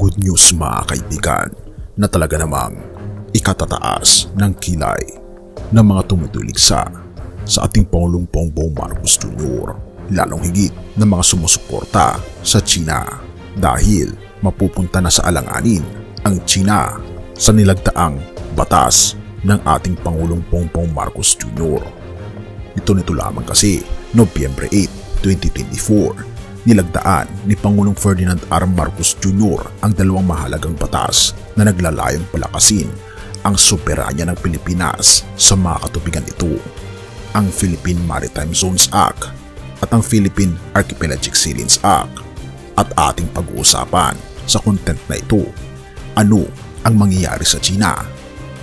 Good news mga kaibigan na talaga namang ikatataas ng kilay ng mga tumutuligsa sa ating Pangulong Bongbong Marcos Jr. Lalong higit ng mga sumusuporta sa China dahil mapupunta na sa alanganin ang China sa nilagdaang batas ng ating Pangulong Bongbong Marcos Jr. Nito lamang kasi Nobyembre 8, 2024 nilagdaan ni Pangulong Ferdinand R. Marcos Jr. ang dalawang mahalagang batas na naglalayong palakasin ang soberanya ng Pilipinas sa mga katubigan nito, ang Philippine Maritime Zones Act at ang Philippine Archipelagic Sea Lanes Act. At ating pag-uusapan sa content na ito, ano ang mangyayari sa China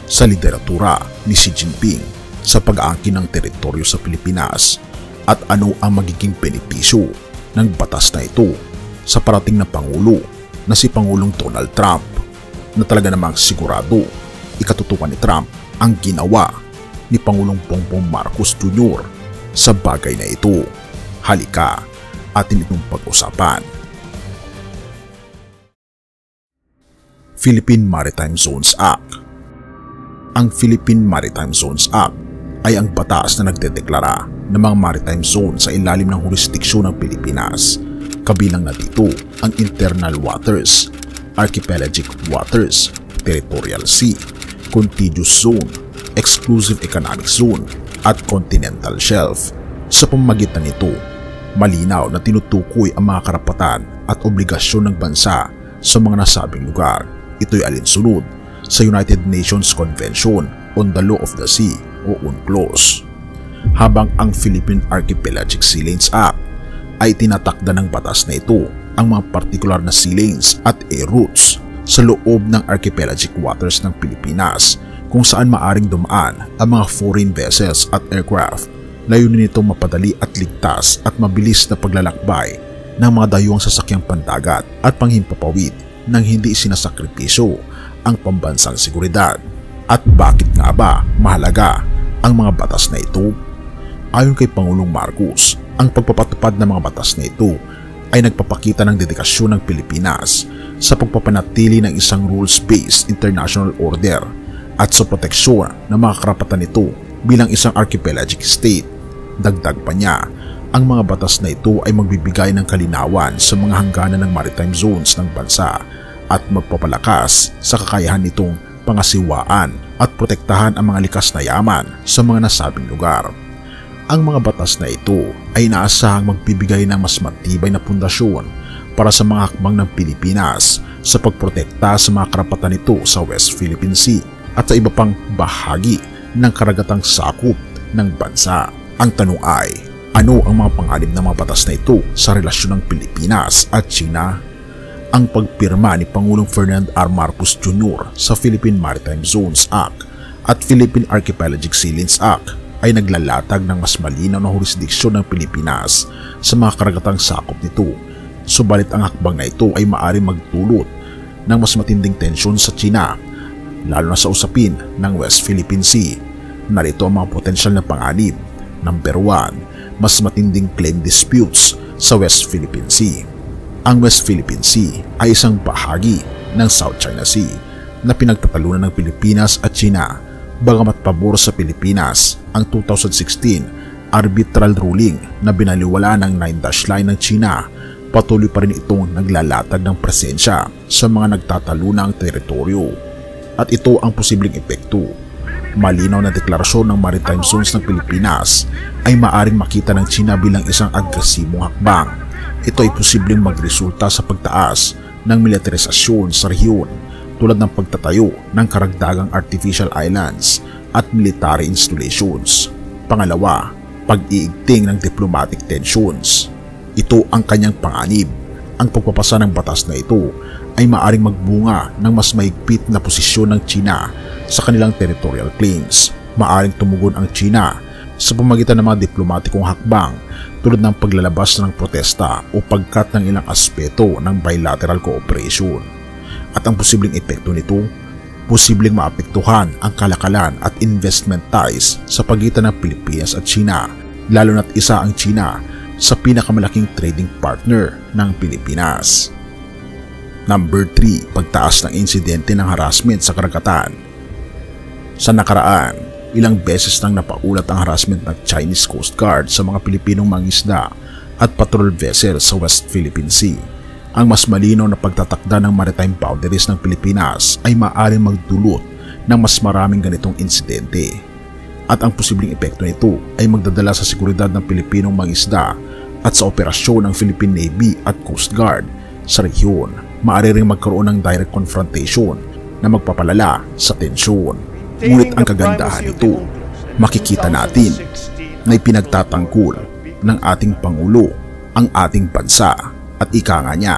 sa lideratura ni Xi Jinping sa pag-aangkin ng teritoryo sa Pilipinas at ano ang magiging benepisyo ng batas na ito sa parating na Pangulo na si Pangulong Donald Trump, na talaga namang sigurado ikatutukan ni Trump ang ginawa ni Pangulong Bongbong Marcos Jr. sa bagay na ito. Halika, atin itong pag-usapan. Philippine Maritime Zones Act. Ang Philippine Maritime Zones Act ay ang batas na nagdedeklara ng mga maritime zone sa ilalim ng jurisdiksyon ng Pilipinas. Kabilang na dito ang internal waters, archipelagic waters, territorial sea, contiguous zone, exclusive economic zone, at continental shelf. Sa pamamagitan nito, malinaw na tinutukoy ang mga karapatan at obligasyon ng bansa sa mga nasabing lugar. Ito'y alinsunod sa United Nations Convention on the Law of the Sea o UNCLOS. Habang ang Philippine Archipelagic Sea Lanes Act ay tinatakda ng batas na ito ang mga partikular na sea lanes at air routes sa loob ng archipelagic waters ng Pilipinas kung saan maaring dumaan ang mga foreign vessels at aircraft. Layunin nito mapadali at ligtas at mabilis na paglalakbay ng mga dayuhang sasakyang pandagat at panghimpapawid nang hindi sinasakripisyo ang pambansang seguridad. At bakit nga ba mahalaga ang mga batas na ito? Ayon kay Pangulong Marcos, ang pagpapatupad ng mga batas na ito ay nagpapakita ng dedikasyon ng Pilipinas sa pagpapanatili ng isang rules-based international order at sa proteksyon ng mga karapatan nito bilang isang archipelagic state. Dagdag pa niya, ang mga batas na ito ay magbibigay ng kalinawan sa mga hangganan ng maritime zones ng bansa at magpapalakas sa kakayahan nitong pangasiwaan at protektahan ang mga likas na yaman sa mga nasabing lugar. Ang mga batas na ito ay inaasahang magbibigay ng mas matibay na pundasyon para sa mga hakbang ng Pilipinas sa pagprotekta sa mga karapatan nito sa West Philippine Sea at sa iba pang bahagi ng karagatang sakop ng bansa. Ang tanong ay, ano ang mga panganib ng mga batas na ito sa relasyon ng Pilipinas at China? Ang pagpirma ni Pangulong Ferdinand R. Marcos Jr. sa Philippine Maritime Zones Act at Philippine Archipelagic Sea Lanes Act ay naglalatag ng mas malinaw na jurisdiksyon ng Pilipinas sa mga karagatang sakop nito. Subalit ang hakbang na ito ay maaaring magdulot ng mas matinding tensyon sa China, lalo na sa usapin ng West Philippine Sea. Narito ang mga potensyal na panganib. Number 1, mas matinding claim disputes sa West Philippine Sea. Ang West Philippine Sea ay isang bahagi ng South China Sea na pinagtatalunan ng Pilipinas at China. Bagamat pabor sa Pilipinas ang 2016 arbitral ruling na binaliwala ng 9-dash line ng China, patuloy pa rin itong naglalatag ng presensya sa mga nagtatalunang teritoryo. At ito ang posibleng epekto. Malinaw na deklarasyon ng maritime zones ng Pilipinas ay maaring makita ng China bilang isang agresibong hakbang. Ito ay posibleng magresulta sa pagtaas ng militarisasyon sa rehiyon tulad ng pagtatayo ng karagdagang artificial islands at military installations. Pangalawa, pag-iigting ng diplomatic tensions. Ito ang kanyang panganib. Ang pagpapasa ng batas na ito ay maaring magbunga ng mas mahigpit na posisyon ng China sa kanilang territorial claims. Maaring tumugon ang China sa pamamagitan ng mga diplomatikong hakbang tulad ng paglalabas ng protesta o pagkat ng ilang aspeto ng bilateral cooperation. At ang posibleng epekto nito, posibleng maapektuhan ang kalakalan at investment ties sa pagitan ng Pilipinas at China, lalo na't isa ang China sa pinakamalaking trading partner ng Pilipinas. Number 3, pagtaas ng insidente ng harassment sa karagatan. Sa nakaraan, ilang beses nang napaulat ang harassment ng Chinese Coast Guard sa mga Pilipinong mangisda at patrol vessel sa West Philippine Sea. Ang mas malinaw na pagtatakda ng maritime boundaries ng Pilipinas ay maaaring magdulot ng mas maraming ganitong insidente. At ang posibleng epekto nito ay magdadala sa seguridad ng Pilipinong mangisda at sa operasyon ng Philippine Navy at Coast Guard sa rehiyon. Maaari ring magkaroon ng direct confrontation na magpapalala sa tensyon. Ngunit ang kagandahan nito, makikita natin na ipinagtatanggol ng ating Pangulo ang ating bansa at ika nga niya,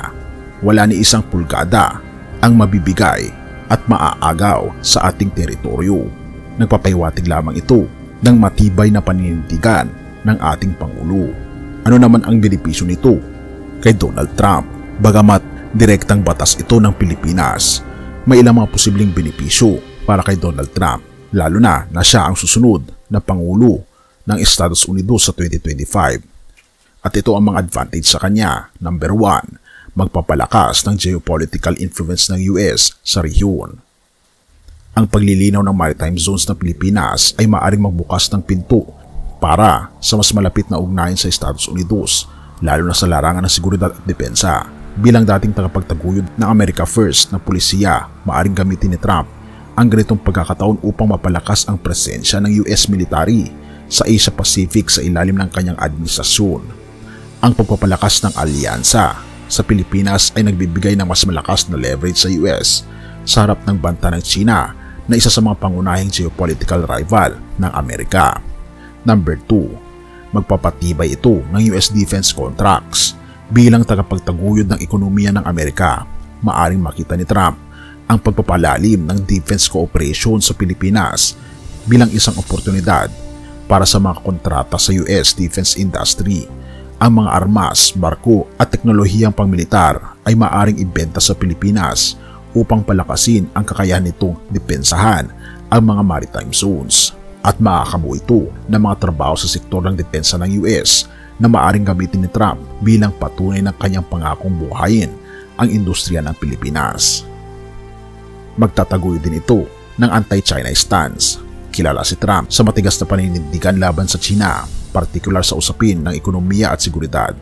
wala ni isang pulgada ang mabibigay at maaagaw sa ating teritoryo. Nagpapahiwatig lamang ito ng matibay na paninindigan ng ating Pangulo. Ano naman ang benepisyo nito kay Donald Trump? Bagamat direktang batas ito ng Pilipinas, may ilang mga posibleng benepisyo para kay Donald Trump, lalo na siya ang susunod na Pangulo ng Estados Unidos sa 2025. At ito ang mga advantage sa kanya. Number 1, magpapalakas ng geopolitical influence ng US sa rehiyon. Ang paglilinaw ng maritime zones ng Pilipinas ay maaaring magbukas ng pinto para sa mas malapit na ugnayan sa Estados Unidos, lalo na sa larangan ng seguridad at depensa. Bilang dating tagapagtaguyod ng America First na pulisiya, maaaring gamitin ni Trump ang ganitong pagkakataon upang mapalakas ang presensya ng US military sa Asia Pacific sa ilalim ng kanyang administrasyon. Ang pagpapalakas ng alyansa sa Pilipinas ay nagbibigay ng mas malakas na leverage sa US sa harap ng banta ng China na isa sa mga pangunahing geopolitical rival ng Amerika. Number 2, magpapatibay ito ng US defense contracts. Bilang tagapagtaguyod ng ekonomiya ng Amerika, maaring makita ni Trump ang pagpapalalim ng defense cooperation sa Pilipinas bilang isang oportunidad para sa mga kontrata sa US defense industry. Ang mga armas, barko at teknolohiyang pangmilitar ay maaring ibenta sa Pilipinas upang palakasin ang kakayahan nitong depensahan ang mga maritime zones. At makakabuo ito ng mga trabaho sa sektor ng depensa ng US na maaring gamitin ni Trump bilang patunay ng kanyang pangakong buhayin ang industriya ng Pilipinas. Magtataguy din ito ng anti-China stance. Kilala si Trump sa matigas na paninindigan laban sa China, partikular sa usapin ng ekonomiya at seguridad.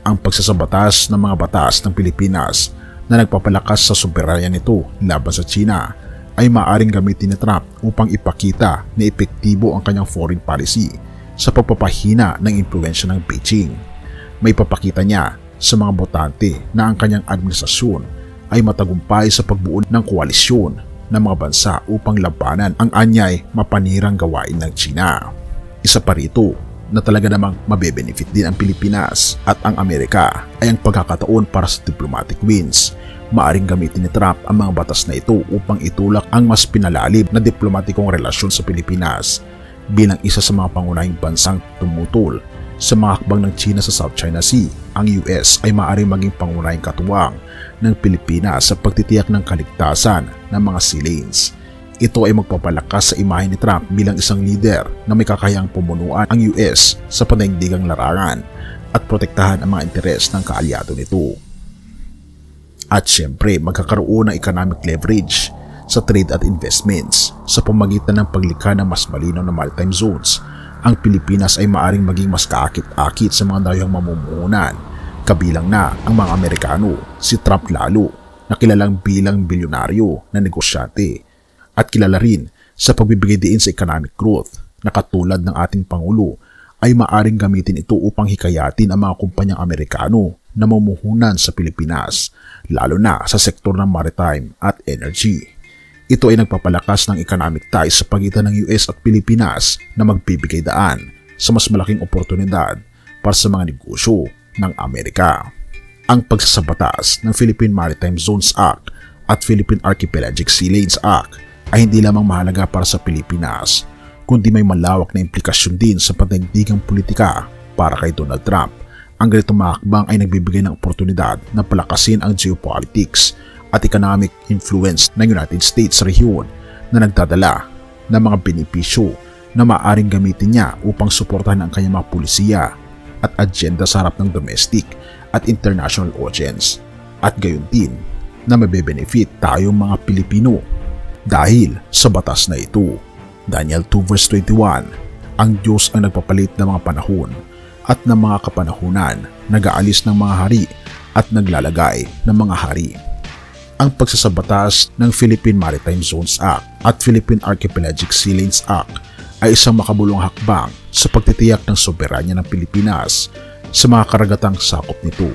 Ang pagsasabatas ng mga batas ng Pilipinas na nagpapalakas sa soberanya nito laban sa China ay maaaring gamitin ni Trump upang ipakita na epektibo ang kanyang foreign policy sa pagpapahina ng impluwensya ng Beijing. May papakita niya sa mga botante na ang kanyang administrasyon ay matagumpay sa pagbuo ng koalisyon ng mga bansa upang labanan ang anyay mapanirang gawain ng China. Isa pa rito na talaga namang mabebenefit din ang Pilipinas at ang Amerika ay ang pagkakataon para sa diplomatic wins. Maaring gamitin ni Trump ang mga batas na ito upang itulak ang mas pinalalim na diplomatikong relasyon sa Pilipinas. Bilang isa sa mga pangunahing bansang tumutol sa mga hakbang ng China sa South China Sea, ang US ay maaaring maging pangunahing katuwang ng Pilipinas sa pagtitiyak ng kaligtasan ng mga sea lanes. Ito ay magpapalakas sa imahe ni Trump bilang isang leader na may kakayahang pumunuan ang US sa panaigdigang larangan at protektahan ang mga interes ng kaalyado nito. At syempre, magkakaroon ng economic leverage sa trade at investments sa pamamagitan ng paglikha ng mas malinaw na maritime zones. Ang Pilipinas ay maaaring maging mas kaakit-akit sa mga dayuhang mamumuhunan, kabilang na ang mga Amerikano, si Trump lalo, na kilalang bilang bilyonaryo na negosyante, at kilala rin sa pagbibigay diin sa economic growth na katulad ng ating Pangulo ay maaaring gamitin ito upang hikayatin ang mga kumpanyang Amerikano na mamumuhunan sa Pilipinas, lalo na sa sektor ng maritime at energy. Ito ay nagpapalakas ng economic ties sa pagitan ng US at Pilipinas na magbibigay daan sa mas malaking oportunidad para sa mga negosyo ng Amerika. Ang pagsasabatas ng Philippine Maritime Zones Act at Philippine Archipelagic Sea Lanes Act ay hindi lamang mahalaga para sa Pilipinas, kundi may malawak na implikasyon din sa panaigdigang politika para kay Donald Trump. Ang ganitong mga hakbang ay nagbibigay ng oportunidad na palakasin ang geopolitics at economic influence ng United States sa rehiyon na nagdadala ng mga benepisyo na maaaring gamitin niya upang suportahan ang kanyang mga pulisiya at agenda sa harap ng domestic at international audience. At gayon din, na mabe-benefit tayong mga Pilipino dahil sa batas na ito. Daniel 2 verse 21, ang Diyos ang nagpapalit ng mga panahon at ng mga kapanahunan, nag-aalis ng mga hari at naglalagay ng mga hari. Ang pagsasabatas ng Philippine Maritime Zones Act at Philippine Archipelagic Sea Lanes Act ay isang makabulong hakbang sa pagtitiyak ng soberanya ng Pilipinas sa mga karagatang sakop nito.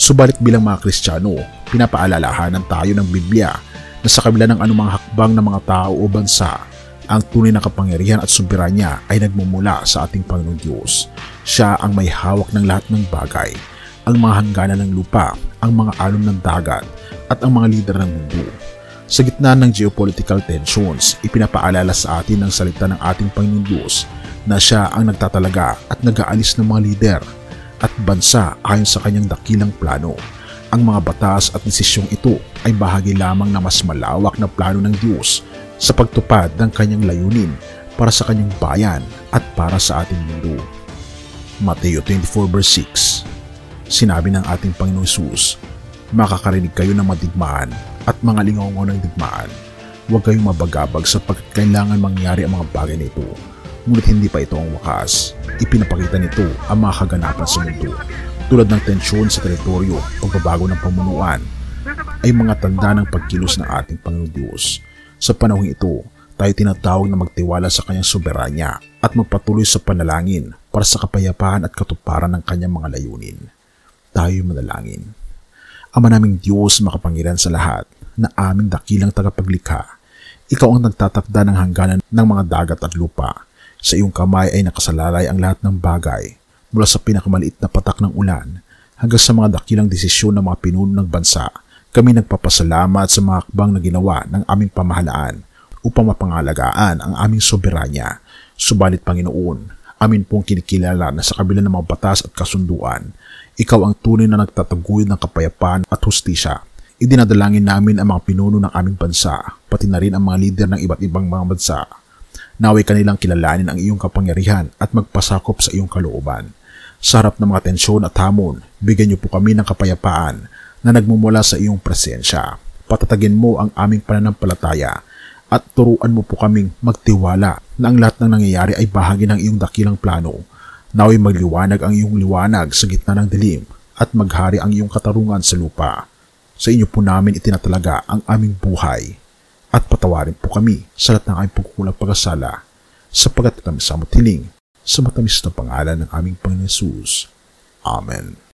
Subalit bilang mga Kristiyano, pinapaalalahanan tayo ng Biblia na sa kabila ng anumang hakbang ng mga tao o bansa, ang tunay na kapangyarihan at soberanya ay nagmumula sa ating Panginoong Diyos. Siya ang may hawak ng lahat ng bagay, ang mga hangganan ng lupa, ang mga alon ng dagat, at ang mga lider ng mundo. Sa gitna ng geopolitical tensions, ipinapaalala sa atin ng salita ng ating Panginoong Diyos na siya ang nagtatalaga at nag-aalis ng mga lider at bansa ayon sa kanyang dakilang plano. Ang mga batas at desisyong ito ay bahagi lamang na mas malawak na plano ng Diyos sa pagtupad ng kanyang layunin para sa kanyang bayan at para sa ating mundo. Mateo 24 verse 6. Sinabi ng ating Panginoong Hesus, makakarinig kayo ng madigmaan at mga lingaw ng digmaan. Huwag kayong mabagabag sapagkat kailangan mangyari ang mga bagay na ito. Ngunit hindi pa ito ang wakas. Ipinapakita nito ang mga kaganapan sa mundo. Tulad ng tensyon sa teritoryo, pagbabago ng pamunuan, ay mga tanda ng pagkilos ng ating Panginoong Diyos. Sa panahong ito, tayo tinatawag na magtiwala sa kanyang soberanya at magpatuloy sa panalangin para sa kapayapaan at katuparan ng kanyang mga layunin. Tayo manalangin. Ama naming Diyos makapangyarihan sa lahat, na aming dakilang tagapaglikha, ikaw ang nagtatakda ng hangganan ng mga dagat at lupa. Sa iyong kamay ay nakasalalay ang lahat ng bagay, mula sa pinakamaliit na patak ng ulan hanggang sa mga dakilang desisyon ng mga pinuno ng bansa. Kami nagpapasalamat sa mga hakbang na ginawa ng aming pamahalaan upang mapangalagaan ang aming soberanya. Subalit Panginoon, amin pong kinikilala na sa kabila ng mga batas at kasunduan, ikaw ang tunay na nagtataguyod ng kapayapaan at hustisya. Idinadalangin namin ang mga pinuno ng aming bansa, pati na rin ang mga lider ng iba't ibang mga bansa. Naway kanilang kilalanin ang iyong kapangyarihan at magpasakop sa iyong kalooban. Sa harap ng mga tensyon at hamon, bigyan niyo po kami ng kapayapaan na nagmumula sa iyong presensya. Patatagin mo ang aming pananampalataya at turuan mo po kaming magtiwala na ang lahat ng nangyayari ay bahagi ng iyong dakilang plano. Naway magliwanag ang iyong liwanag sa gitna ng dilim at maghari ang iyong katarungan sa lupa. Sa inyo po namin itinatalaga ang aming buhay at patawarin po kami sa lahat ng aming pagkukulang pag-asala sapagkat kami sa matiling sa matamis na pangalan ng aming Panginoon Hesus. Amen.